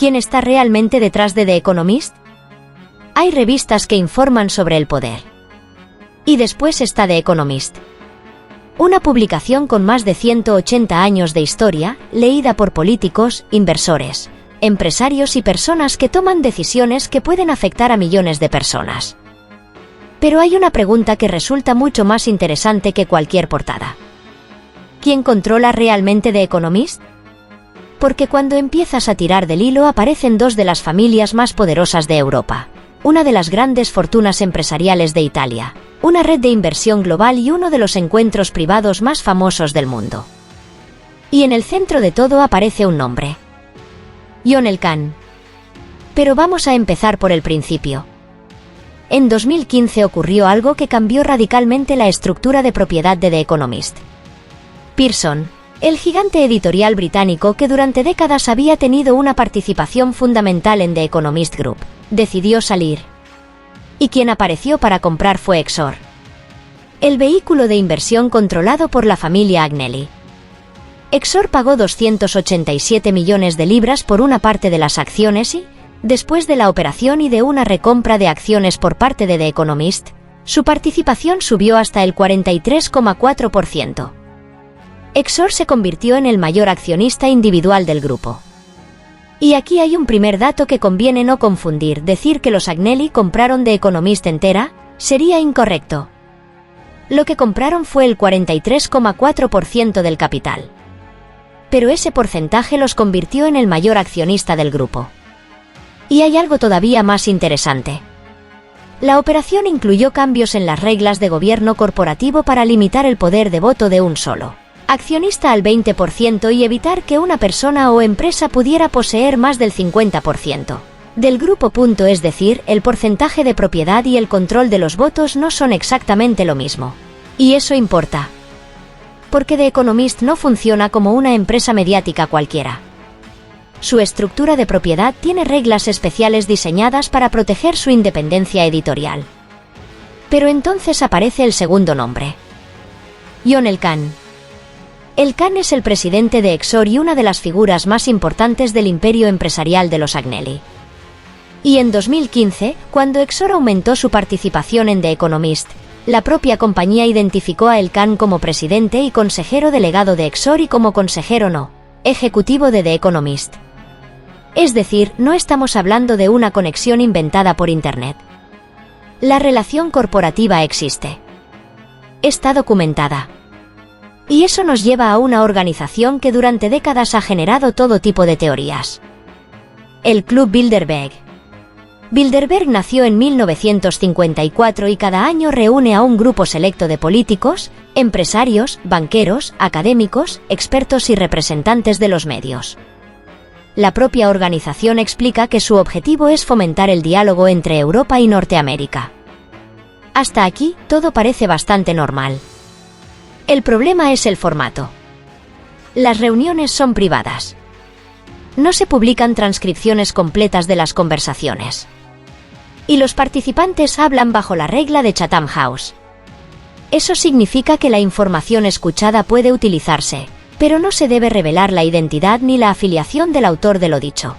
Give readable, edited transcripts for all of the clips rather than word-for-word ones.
¿Quién está realmente detrás de The Economist? Hay revistas que informan sobre el poder. Y después está The Economist. Una publicación con más de 180 años de historia, leída por políticos, inversores, empresarios y personas que toman decisiones que pueden afectar a millones de personas. Pero hay una pregunta que resulta mucho más interesante que cualquier portada. ¿Quién controla realmente The Economist? Porque cuando empiezas a tirar del hilo aparecen dos de las familias más poderosas de Europa, una de las grandes fortunas empresariales de Italia, una red de inversión global y uno de los encuentros privados más famosos del mundo. Y en el centro de todo aparece un nombre: John Elkann. Pero vamos a empezar por el principio. En 2015 ocurrió algo que cambió radicalmente la estructura de propiedad de The Economist. Pearson, el gigante editorial británico que durante décadas había tenido una participación fundamental en The Economist Group, decidió salir. Y quien apareció para comprar fue Exor, el vehículo de inversión controlado por la familia Agnelli. Exor pagó 287 millones de libras por una parte de las acciones y, después de la operación y de una recompra de acciones por parte de The Economist, su participación subió hasta el 43,4%. Exor se convirtió en el mayor accionista individual del grupo. Y aquí hay un primer dato que conviene no confundir: decir que los Agnelli compraron The Economist entera sería incorrecto. Lo que compraron fue el 43,4% del capital. Pero ese porcentaje los convirtió en el mayor accionista del grupo. Y hay algo todavía más interesante. La operación incluyó cambios en las reglas de gobierno corporativo para limitar el poder de voto de un solo accionista al 20% y evitar que una persona o empresa pudiera poseer más del 50% del grupo. Es decir, el porcentaje de propiedad y el control de los votos no son exactamente lo mismo. Y eso importa. Porque The Economist no funciona como una empresa mediática cualquiera. Su estructura de propiedad tiene reglas especiales diseñadas para proteger su independencia editorial. Pero entonces aparece el segundo nombre: John Elkann. Elkann es el presidente de Exor y una de las figuras más importantes del imperio empresarial de los Agnelli. Y en 2015, cuando Exor aumentó su participación en The Economist, la propia compañía identificó a Elkann como presidente y consejero delegado de Exor y como consejero no ejecutivo de The Economist. Es decir, no estamos hablando de una conexión inventada por Internet. La relación corporativa existe. Está documentada. Y eso nos lleva a una organización que durante décadas ha generado todo tipo de teorías. El Club Bilderberg. Bilderberg nació en 1954 y cada año reúne a un grupo selecto de políticos, empresarios, banqueros, académicos, expertos y representantes de los medios. La propia organización explica que su objetivo es fomentar el diálogo entre Europa y Norteamérica. Hasta aquí, todo parece bastante normal. El problema es el formato. Las reuniones son privadas. No se publican transcripciones completas de las conversaciones. Y los participantes hablan bajo la regla de Chatham House. Eso significa que la información escuchada puede utilizarse, pero no se debe revelar la identidad ni la afiliación del autor de lo dicho.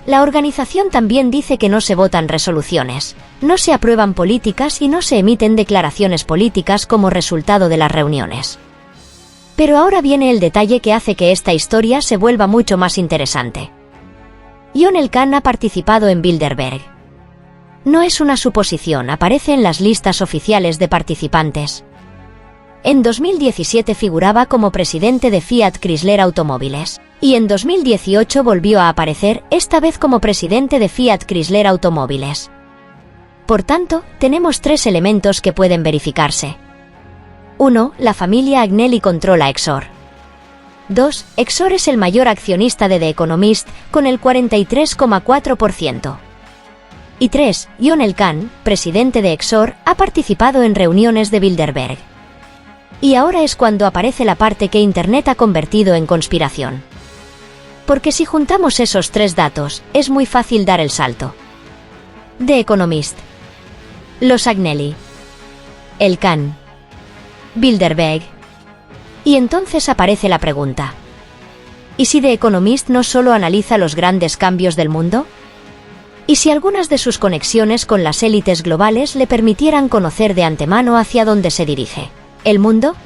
La organización también dice que no se votan resoluciones, no se aprueban políticas y no se emiten declaraciones políticas como resultado de las reuniones. Pero ahora viene el detalle que hace que esta historia se vuelva mucho más interesante. John Elkann ha participado en Bilderberg. No es una suposición, aparece en las listas oficiales de participantes. En 2017 figuraba como presidente de Fiat Chrysler Automóviles, y en 2018 volvió a aparecer, esta vez como presidente de Fiat Chrysler Automóviles. Por tanto, tenemos tres elementos que pueden verificarse. 1. La familia Agnelli controla Exor. 2. Exor es el mayor accionista de The Economist, con el 43,4%. Y 3. John Elkann, presidente de Exor, ha participado en reuniones de Bilderberg. Y ahora es cuando aparece la parte que Internet ha convertido en conspiración. Porque si juntamos esos tres datos, es muy fácil dar el salto. The Economist, los Agnelli, Elkann, Bilderberg. Y entonces aparece la pregunta: ¿Y si The Economist no solo analiza los grandes cambios del mundo? ¿Y si algunas de sus conexiones con las élites globales le permitieran conocer de antemano hacia dónde se dirige el mundo?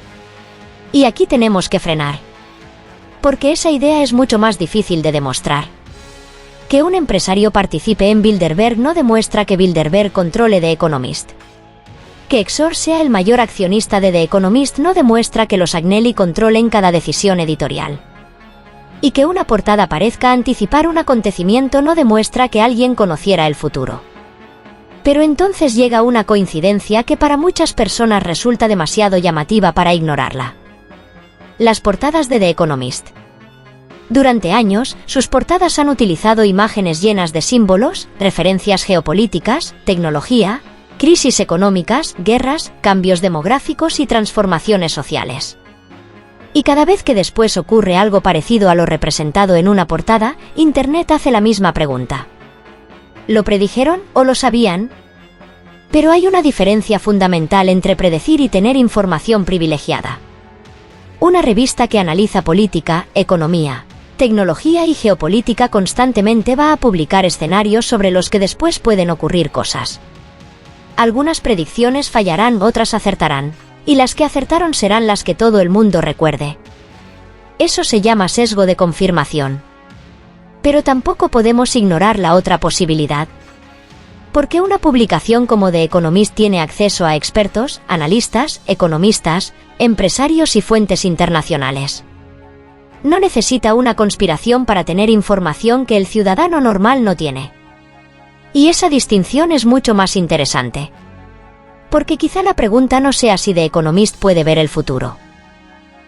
Y aquí tenemos que frenar. Porque esa idea es mucho más difícil de demostrar. Que un empresario participe en Bilderberg no demuestra que Bilderberg controle The Economist. Que Exor sea el mayor accionista de The Economist no demuestra que los Agnelli controlen cada decisión editorial. Y que una portada parezca anticipar un acontecimiento no demuestra que alguien conociera el futuro. Pero entonces llega una coincidencia que para muchas personas resulta demasiado llamativa para ignorarla. Las portadas de The Economist. Durante años, sus portadas han utilizado imágenes llenas de símbolos, referencias geopolíticas, tecnología, crisis económicas, guerras, cambios demográficos y transformaciones sociales. Y cada vez que después ocurre algo parecido a lo representado en una portada, Internet hace la misma pregunta. ¿Lo predijeron o lo sabían? Pero hay una diferencia fundamental entre predecir y tener información privilegiada. Una revista que analiza política, economía, tecnología y geopolítica constantemente va a publicar escenarios sobre los que después pueden ocurrir cosas. Algunas predicciones fallarán, otras acertarán. Y las que acertaron serán las que todo el mundo recuerde. Eso se llama sesgo de confirmación. Pero tampoco podemos ignorar la otra posibilidad. Porque una publicación como The Economist tiene acceso a expertos, analistas, economistas, empresarios y fuentes internacionales. No necesita una conspiración para tener información que el ciudadano normal no tiene. Y esa distinción es mucho más interesante. Porque quizá la pregunta no sea si The Economist puede ver el futuro.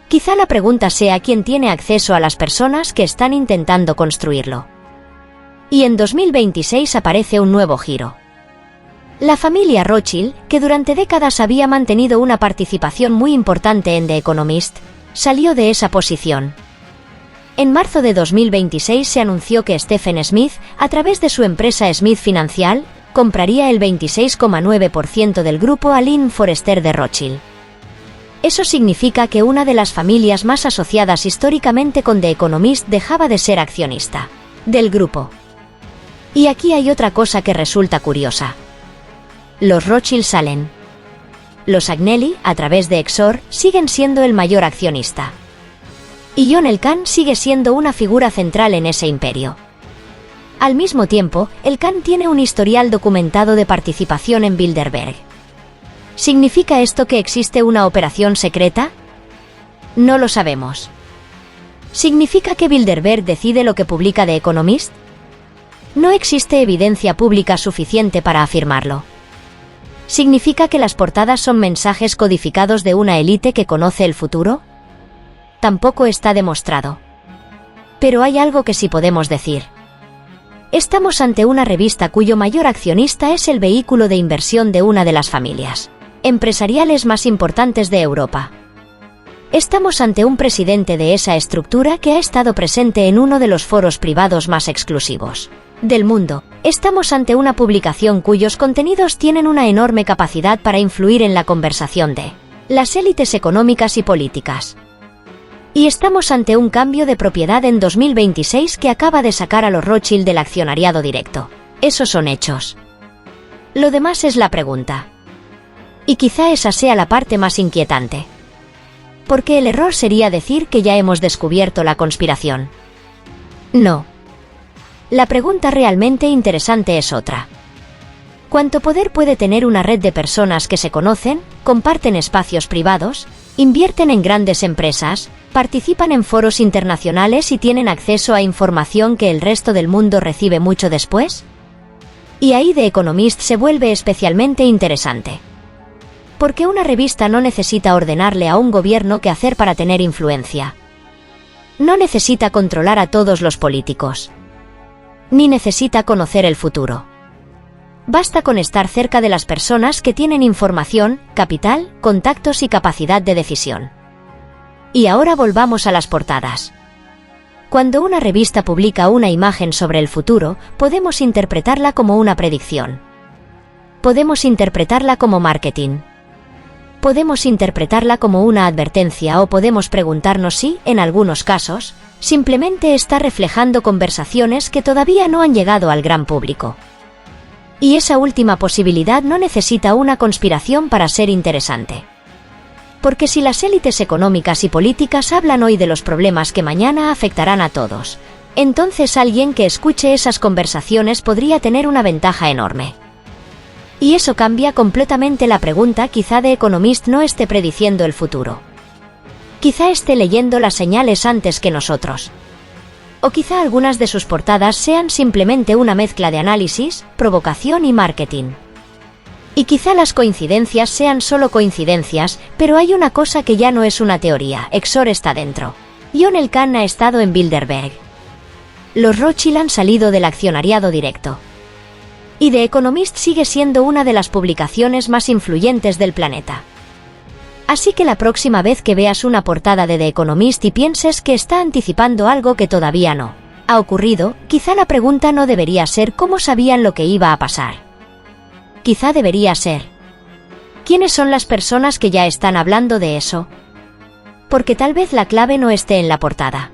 Quizá la pregunta sea quién tiene acceso a las personas que están intentando construirlo. Y en 2026 aparece un nuevo giro. La familia Rothschild, que durante décadas había mantenido una participación muy importante en The Economist, salió de esa posición. En marzo de 2026 se anunció que Stephen Smith, a través de su empresa Smith Financial, compraría el 26,9% del grupo Aline Forrester de Rothschild. Eso significa que una de las familias más asociadas históricamente con The Economist dejaba de ser accionista del grupo. Y aquí hay otra cosa que resulta curiosa. Los Rothschild salen. Los Agnelli, a través de Exor, siguen siendo el mayor accionista. Y John Elkann sigue siendo una figura central en ese imperio. Al mismo tiempo, Elkann tiene un historial documentado de participación en Bilderberg. ¿Significa esto que existe una operación secreta? No lo sabemos. ¿Significa que Bilderberg decide lo que publica The Economist? No existe evidencia pública suficiente para afirmarlo. ¿Significa que las portadas son mensajes codificados de una élite que conoce el futuro? Tampoco está demostrado. Pero hay algo que sí podemos decir. Estamos ante una revista cuyo mayor accionista es el vehículo de inversión de una de las familias empresariales más importantes de Europa. Estamos ante un presidente de esa estructura que ha estado presente en uno de los foros privados más exclusivos del mundo. Estamos ante una publicación cuyos contenidos tienen una enorme capacidad para influir en la conversación de las élites económicas y políticas. Y estamos ante un cambio de propiedad en 2026 que acaba de sacar a los Rothschild del accionariado directo. Esos son hechos. Lo demás es la pregunta. Y quizá esa sea la parte más inquietante. Porque el error sería decir que ya hemos descubierto la conspiración. No. La pregunta realmente interesante es otra. ¿Cuánto poder puede tener una red de personas que se conocen, comparten espacios privados, invierten en grandes empresas, participan en foros internacionales y tienen acceso a información que el resto del mundo recibe mucho después? Y ahí The Economist se vuelve especialmente interesante. Porque una revista no necesita ordenarle a un gobierno qué hacer para tener influencia. No necesita controlar a todos los políticos. Ni necesita conocer el futuro. Basta con estar cerca de las personas que tienen información, capital, contactos y capacidad de decisión. Y ahora volvamos a las portadas. Cuando una revista publica una imagen sobre el futuro, podemos interpretarla como una predicción. Podemos interpretarla como marketing. Podemos interpretarla como una advertencia o podemos preguntarnos si, en algunos casos, simplemente está reflejando conversaciones que todavía no han llegado al gran público. Y esa última posibilidad no necesita una conspiración para ser interesante. Porque si las élites económicas y políticas hablan hoy de los problemas que mañana afectarán a todos, entonces alguien que escuche esas conversaciones podría tener una ventaja enorme. Y eso cambia completamente la pregunta. Quizá The Economist no esté prediciendo el futuro. Quizá esté leyendo las señales antes que nosotros. O quizá algunas de sus portadas sean simplemente una mezcla de análisis, provocación y marketing. Y quizá las coincidencias sean solo coincidencias, pero hay una cosa que ya no es una teoría. Exor está dentro. John Elkann ha estado en Bilderberg. Los Rothschild han salido del accionariado directo. Y The Economist sigue siendo una de las publicaciones más influyentes del planeta. Así que la próxima vez que veas una portada de The Economist y pienses que está anticipando algo que todavía no ha ocurrido, quizá la pregunta no debería ser cómo sabían lo que iba a pasar. Quizá debería ser: ¿quiénes son las personas que ya están hablando de eso? Porque tal vez la clave no esté en la portada.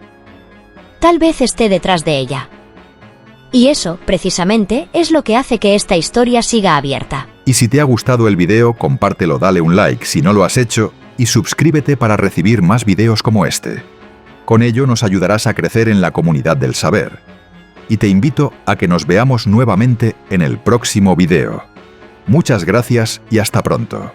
Tal vez esté detrás de ella. Y eso, precisamente, es lo que hace que esta historia siga abierta. Y si te ha gustado el video, compártelo, dale un like si no lo has hecho y suscríbete para recibir más videos como este. Con ello nos ayudarás a crecer en la comunidad del saber. Y te invito a que nos veamos nuevamente en el próximo video. Muchas gracias y hasta pronto.